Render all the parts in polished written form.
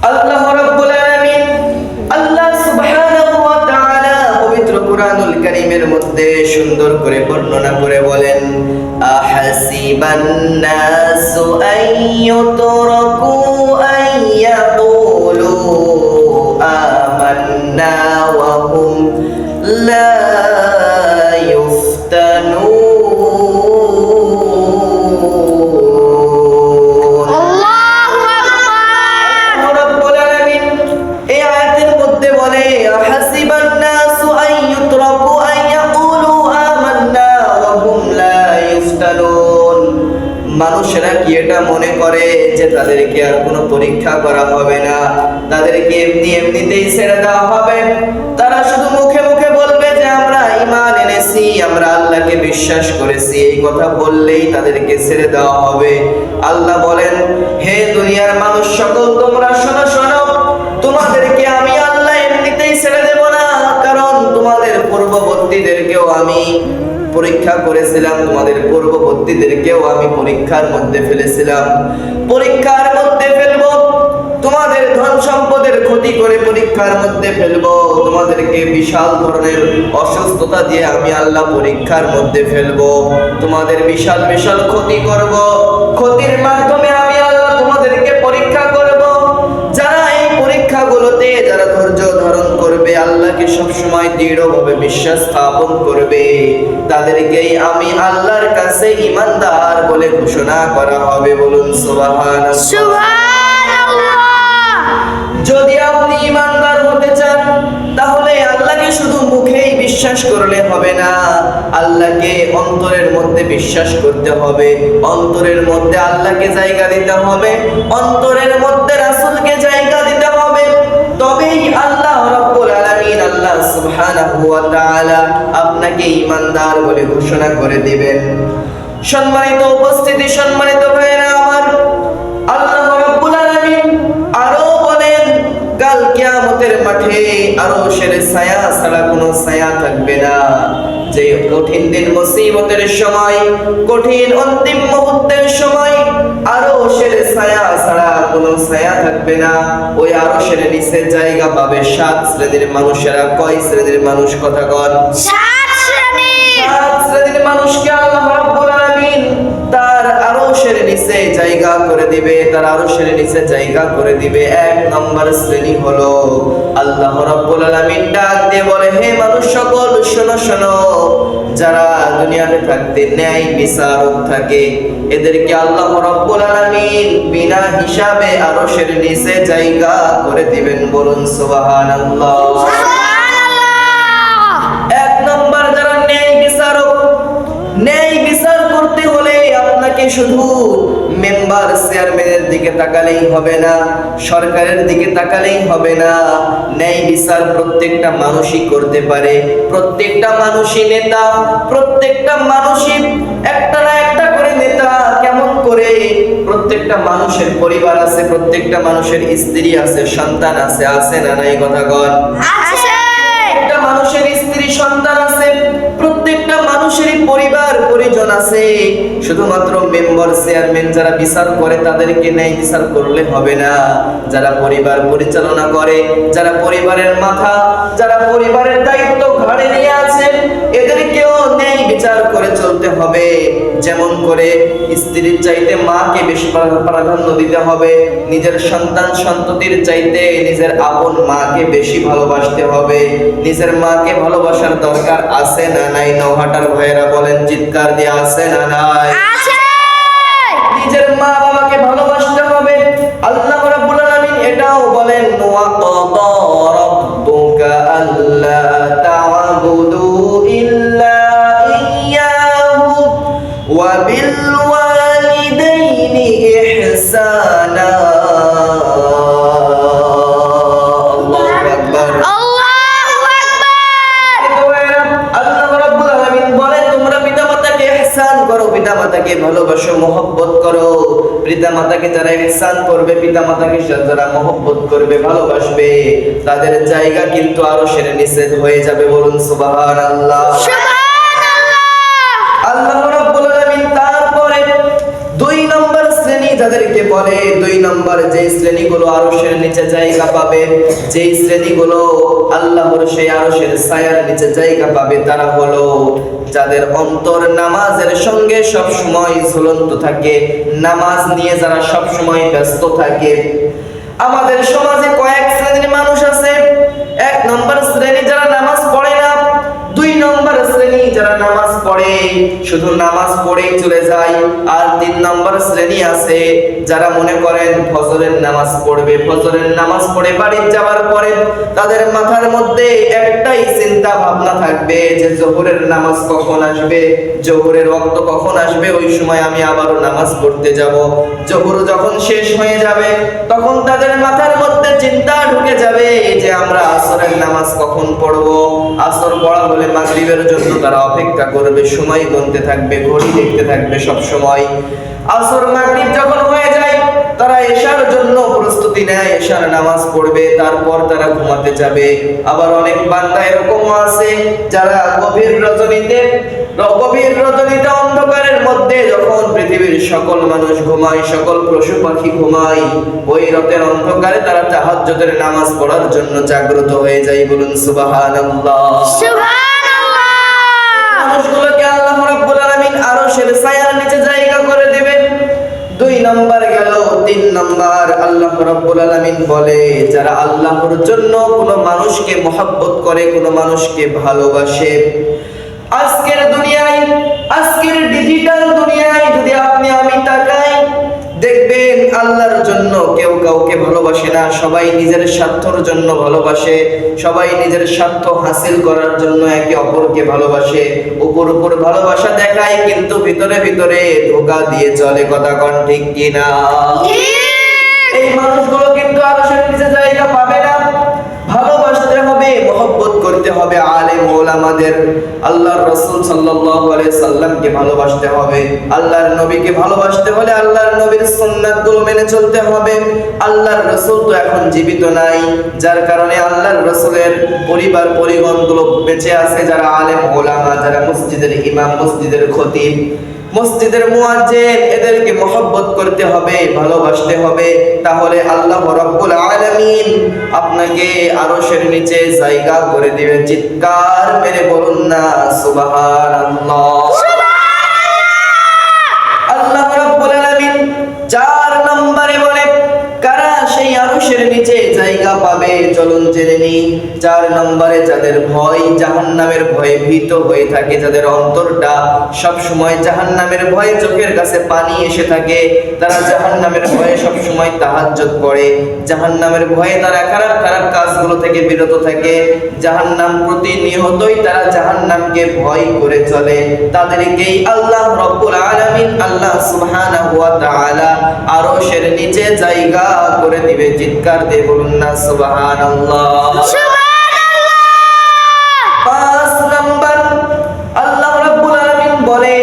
আল্লাহ রাব্বুল আলামিন আল্লাহ সুবহানাহু ওয়া তাআলা পবিত্র কুরআনুল কারীমের মধ্যে সুন্দর করে বর্ণনা করে বলেন, আহাসিবান নাসু আইয়ুতরাকু আইয়াকুলু আমান্না ওয়া হুম লা ইফতানুন। মানুষেরা কি এটা মনে করে যে তাদেরকে আর কোনো পরীক্ষা করা হবে না, তাদেরকে এমনিতেই ছেড়ে দেওয়া হবে? তারা শুধু মুখে মুখে বলবে যে আমরা ঈমান এনেছি, আমরা আল্লাহকে বিশ্বাস করেছি, এই কথা বললেই তাদেরকে ছেড়ে দেওয়া হবে? আল্লাহ বলেন, হে দুনিয়ার মানুষ সকল, তোমরা শোনো শোনো, তোমাদেরকে আমি আল্লাহ এমনিতেই ছেড়ে দেব না, কারণ তোমাদের পূর্ববর্তীদেরকেও আমি পরীক্ষা করেছিলাম, তোমাদের পূর্ববর্তীদেরকেও আমি পরীক্ষার মধ্যে ফেলেছিলাম, পরীক্ষার মধ্যে ফেলবো, তোমাদের ধন সম্পদের ক্ষতি করে পরীক্ষার মধ্যে ফেলবো, তোমাদেরকে বিশাল ধরনের অসুস্থতা দিয়ে আমি আল্লাহ পরীক্ষার মধ্যে ফেলবো, তোমাদের বিশাল বিশাল ক্ষতি করব, ক্ষতির মাধ্যমে আমি আল্লাহ তোমাদেরকে পরীক্ষা করব। যারা এই পরীক্ষাগুলোতে যারা ধৈর্য ধারণ করবে, আল্লাহকে সবসময় দৃঢ়ভাবে বিশ্বাস স্থাপন করবে, তাদেরকেই আমি আল্লাহর কাছে ঈমানদার বলে ঘোষণা করা হবে। বলুন সুবহানাল্লাহ, সুবহানাল্লাহ। যদি আপনি ঈমানদার হতে চান, তাহলে আল্লাহকে শুধু মুখেই বিশ্বাস করলে হবে না, আল্লাহকে অন্তরের মধ্যে বিশ্বাস করতে হবে, অন্তরের মধ্যে আল্লাহকে জায়গা দিতে হবে, অন্তরের মধ্যে রাসূলকে জায়গা দিতে হবে, তবেই আল্লাহ রাব্বুল আলামিন আল্লাহ সুবহানাহু ওয়া তাআলা আপনাকে ঈমানদার বলে ঘোষণা করে দিবেন। সম্মানিত উপস্থিতি, সম্মানিত ভাইরা আমার, আল্লাহ রাব্বুল আলামিন আরো বলেন, কাল কিয়ামতের মাঠে আরশের ছায়া ছাড়া কোনো ছায়া থাকবে না। যে কঠিন দিন মুসিবতের সময়, কঠিন অন্তিম মুহূর্তের সময় আরশের ছায়া ছাড়া কোনো ছায়া থাকবে না। ওই আরশের নিচে জায়গা পাবে 7 শ্রেণীর মানুষেরা। কয় শ্রেণীর মানুষ? কথা কন। 7 শ্রেণী। 7 শ্রেণীর মানুষকে আল্লাহ রাব্বুল আলামিন তার আরশের নিচে জায়গা করে দিবে, তার আরশের নিচে জায়গা করে দিবে। 1 নম্বর শ্রেণী হলো, আল্লাহ রাব্বুল আলামিন ডাক দিয়ে বলে, হে মানুষ সকল, শোনো শোনো, যারা দুনিয়াতে থাকতে ন্যায় বিচারক থাকে, এদেরকে আল্লাহ রাব্বুল আলামিন বিনা হিসাবে আরশের নিচে জায়গা করে দিবেন। বলুন সুবহানাল্লাহ, সুবহানাল্লাহ। 1 নম্বর যারা ন্যায় বিচারক, ন্যায় বিচার করতে হলে আপনাকে শুধু মেম্বার চেয়ারম্যানের দিকে তাকালেই হবে না, সরকারের দিকে তাকালেই হবে না। ন্যায় বিচার প্রত্যেকটা মানুষই করতে পারে, প্রত্যেকটা মানুষই নেতা, প্রত্যেকটা মানুষই একটা না একটা করে নেতা। কেমন করে? প্রত্যেকটা মানুষের পরিবার আছে, প্রত্যেকটা মানুষের স্ত্রী আছে, সন্তান আছে, আছে না নাই? কথা কন। আছে। একটা মানুষের স্ত্রী সন্তান আছে, প্রত্যেকটা মানুষেরই পরিবার পরিজন আছে। শুধুমাত্র মেম্বার চেয়ারম্যান যারা বিচার করে তাদেরকে ন্যায় বিচার করলে হবে না, যারা পরিবার পরিচালনা করে, যারা পরিবারের মাথা, যারা পরিবারের দায়িত্ব ঘাড়ে নিয়ে আছেন, এদেরকেও ন্যায় বিচার করে চলতে হবে। যেমন করে স্ত্রীর চাইতে মাকে বেশি প্রাধান্য দিতে হবে, নিজের সন্তান সন্ততির চাইতে নিজের আপন মাকে বেশি ভালোবাসতে হবে। নিজের মাকে ভালোবাসার দরকার আছে না নাই? নওহাটার ভাইয়েরা বলেন চিৎকার দিয়ে, আছে না নাই? আছে। নিজের মা বাবাকে ভালোবাসতে হবে। আল্লাহ রাব্বুল আলামিন এটাও বলেন, ওয়া ক্বাদা রাব্বুকা আল্লা তা'বুদু ইল্লা ইয়্যাহু ওয়া বিল ওয়ালিদাইনি ইহসানা। পিতামাতাকে ভালোবাসো, মহব্বত করো। পিতামাতাকে যারা ইহসান করবে, পিতামাতাকে যারা মহব্বত করবে, ভালোবাসবে, তাদের জায়গা কিন্তু আরশের নিচে হয়ে যাবে। বলুন সুবহানাল্লাহ, সুবহানাল্লাহ। আল্লাহ রাব্বুল আলামিন তারপরে 2 নম্বর শ্রেণী যাদেরকে বলে, 2 নম্বর যে শ্রেণীগুলো আরশের নিচে জায়গা পাবে, যে শ্রেণীগুলো আল্লাহর সেই আরশের ছায়ার নিচে জায়গা পাবে, তারা হলো যাদের অন্তর নামাজের সঙ্গে সব সময় ঝুলন্ত থাকে, নামাজ নিয়ে যারা সব সময় ব্যস্ত থাকে। আমাদের সমাজে কয়েক শ্রেণীর মানুষ আছে। 1 নম্বর শ্রেণী যারা নামাজ পড়ে না, 2 নম্বর শ্রেণী যারা নামাজ পড়ে শুধু নামাজ পড়েই চলে যায়, আর 3 নম্বর শ্রেণী আছে যারা মনে করেন ফজরের নামাজ পড়বে, ফজরের নামাজ পড়ে বাড়ি যাওয়ার পরে তাদের মাথার মধ্যে একটাই চিন্তা ভাবনা থাকবে যে জোহরের নামাজ কখন আসবে, জোহরের ওয়াক্ত কখন আসবে, ওই সময় আমি আবারও নামাজ পড়তে যাব। জোহর যখন শেষ হয়ে যাবে তখন তাদের মাথার মধ্যে চিন্তা ঢুকে যাবে যে আমরা আসরের নামাজ কখন পড়বো। আসর পড়া হলে মাগরিবের জন্য তারা অপেক্ষা করবে, সময় গুনতে থাকবে, ঘড়ি দেখতে থাকবে সব সময়। আসর মাগরিব যখন হয়ে যায় তারা এশার জন্য প্রস্তুতি নেয়, এশার নামাজ পড়বে, তারপর তারা ঘুমাতে যাবে। আবার অনেক বান্দা এরকম আছে যারা গভীর রজনীতে অন্ধকারের মধ্যে যখন পৃথিবীর সকল মানুষ ঘুমায়, সকল পশু পাখি ঘুমায়, ওই রাতের অন্ধকারে তারা তাহাজ্জুদের নামাজ পড়ার জন্য জাগ্রত হয়ে যায়। বলুন সুবহানাল্লাহ। সুবহানাল্লাহ। মানুষগুলোকে আল্লাহ রাব্বুল আলামিন আরশের ছায়ার নিচে জায়গা করে দিবেন। 2 নম্বর গেল। 3 নম্বর আল্লাহ রাব্বুল আলামিন বলে যারা আল্লাহর জন্য কোনো মানুষকে মহব্বত করে, কোনো মানুষকে ভালোবাসে। আজকের দুনিয়ায়, আজকের ডিজিটাল দুনিয়ায় যদি আপনি আমি তাকাই, দেখবেন আল্লাহর জন্য কেউ কাউকে ভালোবাসে না, সবাই নিজের স্বার্থের জন্য ভালোবাসে, সবাই নিজের স্বার্থ হাসিল করার জন্য একে অপরকে ভালোবাসে। উপর ভালোবাসা দেখায় কিন্তু ভিতরে ভিতরে ধোঁকা দিয়ে চলে। কথা কোন ঠিক কিনা? এই মানুষগুলো কিন্তু আরশের নিচে জায়গা পাবে না। ভালোবাসতে হবে, মহব্বত করতে হবে আলেম ওলামাদের। আল্লাহর রাসূল সাল্লাল্লাহু আলাইহি সাল্লামকে ভালোবাসতে হবে। আল্লাহর নবীকে ভালোবাসতে হলে আল্লাহর নবীর সুন্নাতগুলো মেনে চলতে হবে। আল্লাহর রাসূল তো এখন জীবিত নাই, যার কারণে আল্লাহর রাসূলের পরিবার পরিগণগুলো বেঁচে আছে, যারা আলেম ওলামা, যারা মসজিদের ইমাম, মসজিদের খতিব, মসজিদের মুয়াজ্জিন, এদেরকে মহব্বত করতে হবে, ভালোবাসতে হবে। তাহলে আল্লাহ রাব্বুল আলামিন আপনাকে আরশের নিচে জায়গা করে দিবে। চিৎকার মেরে বলুন না সুবহানাল্লাহ। আল্লাহ রাব্বুল আলামিন 4 নম্বরে বলে কারা সেই আরশের নিচে জায়গা পাবে, চলুন জেনে নিই। 4 নম্বরে যাদের ভয়, জাহান্নামের ভয়ে ভীত হয়ে থাকে, যাদের অন্তরটা সব সময় জাহান্নামের ভয়ে চোখের কাছে পানি এসে থাকে, তারা জাহান্নামের ভয়ে সব সময় তাহাজ্জুদ পড়ে, জাহান্নামের ভয়ে তারা খারাপ খারাপ কাজগুলো থেকে বিরত থাকে, জাহান্নাম প্রতিনিয়তই তারা জাহান্নামকে ভয় করে চলে। তাদেরকেই আল্লাহ রাব্বুল আলামিন, আল্লাহ সুবহানাহু ওয়া তাআলা আরশের নিচে জায়গা করে দিবে। চিৎকার দিয়ে বলুন না সুবহানাল্লাহ। সুবহানাল্লাহ। 5 নম্বর আল্লাহ রাব্বুল আলামিন বলে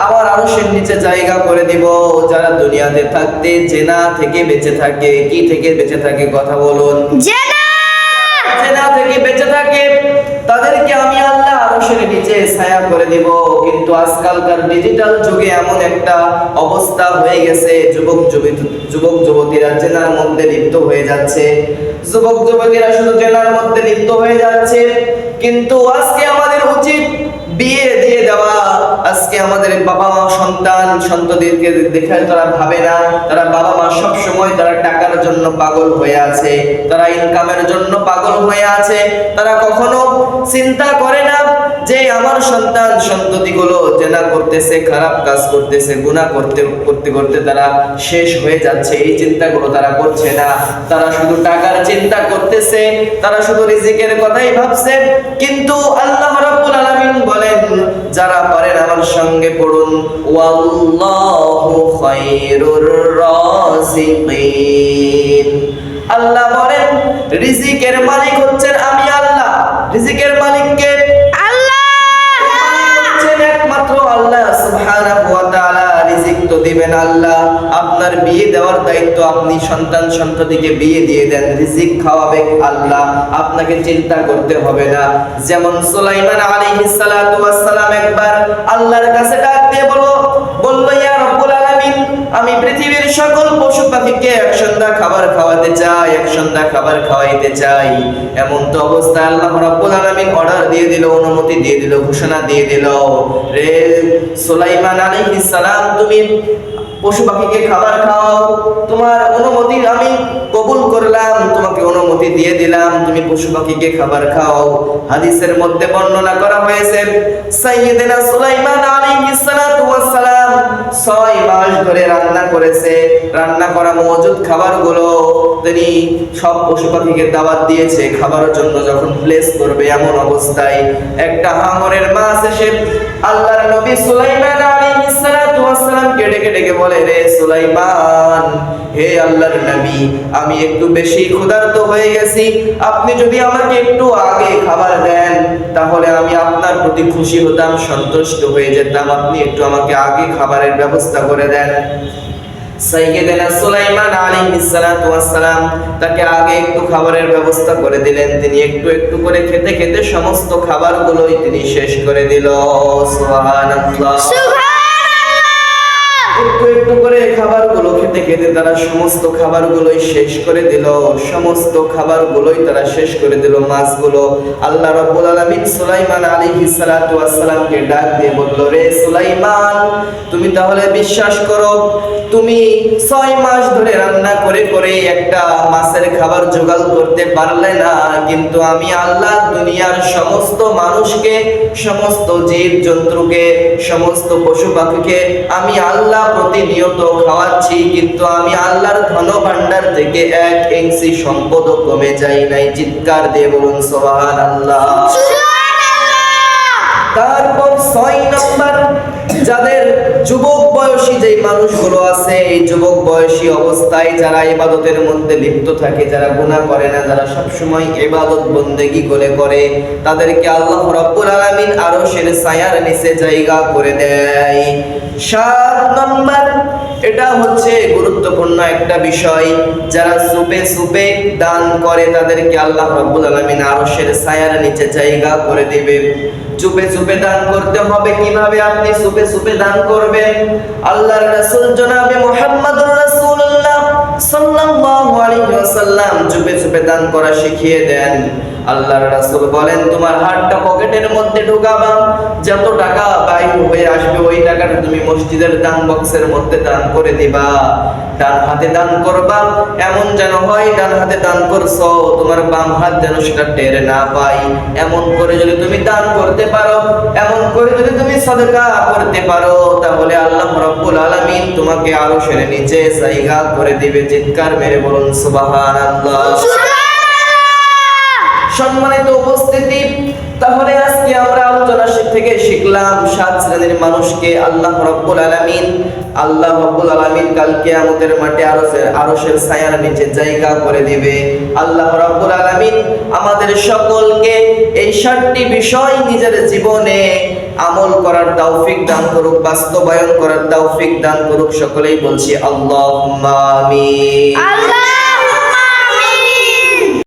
আমার আরশের নিচে জায়গা করে দিব যারা দুনিয়াতে থাকতে জিনা থেকে বেঁচে থাকে। কি থেকে বেঁচে থাকে? কথা বলুন। জিনা থেকে বেঁচে থাকে, তাদেরকে আমি আল্লাহ আরশের নিচে ছায়া করে দিব। কিন্তু আজকালকার ডিজিটাল যুগে এমন একটা অবস্থা হয়ে গেছে, যুবক যুবতীরা জিনার মধ্যে লিপ্ত হয়ে যাচ্ছে, যুবক যুবতীরা শুধু জিনার মধ্যে লিপ্ত হয়ে যাচ্ছে। কিন্তু আজকে আমাদের উচিত বিয়ে দিয়ে দেওয়া। আজকে আমাদের বাবা মা সন্তানদেরকে দেখে তারা ভাবে না, তারা বাবা মা সব সময় তারা টাকার জন্য পাগল হয়ে আছে, তারা ইনকামের জন্য পাগল হয়ে আছে। তারা কখনো চিন্তা করে না যে আমার সন্ততিগুলো জেনা করতেছে, খারাপ কাজ করতেছে, গুনাহ করতে করতে তারা শেষ হয়ে যাচ্ছে। এই চিন্তাগুলো তারা করছে না, তারা শুধু টাকার চিন্তা করতেছে, তারা শুধু রিজিকের কথাই ভাবছে। কিন্তু আল্লাহ রাব্বুল আলামিন বলেন যারা পারেন আমার সঙ্গে পড়ুন, ওয়াল্লাহু খায়রুর রাযিকিন। আল্লাহ বলেন রিজিকের মালিক হচ্ছেন আমি আল্লাহ। রিজিকের মালিক কে? আল্লাহ। হচ্ছেন একমাত্র আল্লাহ সুবহানাহু ওয়া তাআলা। রিজিক তো দিবেন আল্লাহ, আপনার বিয়ে দেওয়ার দায়িত্ব, আপনি সন্ততিকে বিয়ে দিয়ে দেন, রিজিক খাওয়াবে আল্লাহ, আপনাকে চিন্তা করতে হবে না। যেমন সুলাইমান আলাইহিস সালাতু ওয়াস সালাম একবার আল্লাহর কাছে ডাক দিয়ে বলল ইয়া রাব্বুল আলামিন, আমি পৃথিবীর সকল পশু পাখিকে এক সন্ধ্যা খাবার খাওয়াতে চাই, এক সন্ধ্যা খাবার খাওয়াইতে চাই। এমন তো অবস্থায় আল্লাহ রাব্বুল আলামিন অর্ডার দিয়ে দিল, অনুমতি দিয়ে দিল, ঘোষণা দিয়ে দিল, রে সুলাইমান আলাইহিস সালাম তুমি পশু পাখিকে খাবার খাও, তোমার অনুমতি আমি কবুল করলাম, তোমাকে অনুমতি দিয়ে দিলাম, তুমি পশু পাখিকে খাবার খাও। হাদিসের মধ্যে বর্ণনা করা হয়েছে সাইয়্যিদনা সুলাইমান আলাইহিস সালাতু ওয়াস সালাম 6 মাস ধরে রান্না করেছে। রান্না করা মওজুদ খাবারগুলো তিনি সব পশু পাখিকে দাওয়াত দিয়েছে খাবারের জন্য। যখন প্লেস করবে এমন অবস্থায় একটা হাঙরের মাছ এসে আল্লাহর নবী সুলাইমান আলাইহিস সালাতু ওয়াস সালামকে ডেকে বলে, রে সুলাইমান, হে আল্লাহর নবী, আমি একটু বেশি ক্ষুধার্ত হয়ে গেছি, আপনি যদি আমাকে একটু আগে খাবার দেন তাহলে আমি আপনার প্রতি খুশি হতাম, সন্তুষ্ট হয়ে যেতাম, আপনি একটু আমাকে আগে খাবারের ব্যবস্থা করে দেন। সাইয়্যিদনা সুলাইমান আলাইহিস সালাতু ওয়াস সালাম তাকে আগে একটু খাবারের ব্যবস্থা করে দিলেন। তিনি একটু একটু করে খেতে খেতে সমস্ত খাবারগুলোই তিনি শেষ করে দিল। সুবহানাল্লাহ। একটু একটু করে খাবারগুলো খেতে খেতে তারা সমস্ত খাবারগুলোই শেষ করে দিল, সমস্ত খাবারগুলোই তারা শেষ করে দিল। মাছগুলো আল্লাহ রাব্বুল আলামিন সুলাইমান আলাইহিস সালাতু ওয়াস সালামকে ডাক দিয়ে বলল, রে সুলাইমান, তুমি তাহলে বিশ্বাস করো, তুমি 6 মাস ধরে রান্না করে করে একটা মাছের খাবার জোগাড় করতে পারলে না, কিন্তু আমি আল্লাহ দুনিয়ার সমস্ত মানুষকে, সমস্ত জীব জন্তুকে, সমস্ত পশু পাখিকে আমি আল্লাহ প্রতিনিয়ত খাওয়াচ্ছি, কিন্তু আমি আল্লাহর ধন ভান্ডার থেকে 1 ইঞ্চি সম্পদও কমে যাই নাই। চিৎকার দিয়ে বলুন সুবহানাল্লাহ। তারপর 6 নম্বর, যাদের যুবক বয়সী যে মানুষগুলো আছে, এই যুবক বয়সী অবস্থায় যারা ইবাদতের মধ্যে লিপ্ত থাকে, যারা গুনাহ করে না, যারা সব সময় ইবাদত বন্দেগী করে, তাদেরকে আল্লাহ রাব্বুল আলামিন আরশের ছায়ার নিচে জায়গা করে দেয়। 7 নম্বর, এটা হচ্ছে গুরুত্বপূর্ণ একটা বিষয়, যারা সুপে সুপে দান করে তাদেরকে আল্লাহ রাব্বুল আলামিন আরশের ছায়ার নিচে জায়গা করে দিবে। চুপে চুপে দান করতে হবে। কিভাবে আপনি চুপে চুপে দান করবেন? আল্লাহর রাসূল জনাবে মুহাম্মদুর রাসূলুল্লাহ সাল্লাল্লাহু আলাইহি ওয়াসাল্লাম চুপে চুপে দান করা শিখিয়ে দেন। আল্লাহর রাসূল বলেন, তোমার হাতটা পকেটের মধ্যে ঢোকাবা, যত টাকা বাইর হয়ে আসবে ওই টাকাটা তুমি মসজিদের দান বক্সের মধ্যে দান করে দিবা। ডান হাতে দান করবা, এমন যেন হয় ডান হাতে দান করছো, তোমার বাম হাত যেন সেটা টের না পায়। এমন করে যদি তুমি দান করতে পারো, এমন করে যদি তুমি সাদকা করতে পারো, তাহলে আল্লাহ রাব্বুল আলামিন তোমাকে আরশের নিচে জায়গা করে দিবে। চিৎকার মেরে বলুন সুবহানাল্লাহ। সম্মানিত উপস্থিতি, তাহলে আজকে আমরা আলোচনা থেকে শিখলাম 7 শ্রেণীর মানুষকে আল্লাহ রাব্বুল আলামিন কাল কিয়ামতের মাঠে আরশের ছায়ার নিচে জায়গা করে দিবে। আল্লাহ রাব্বুল আলামিন আমাদের সকলকে এই 7টি বিষয় নিজের জীবনে আমল করার তৌফিক দান করুক, বাস্তবায়ন করার তৌফিক দান করুক। সকলেই বলছি আল্লাহুম্মা আমিন।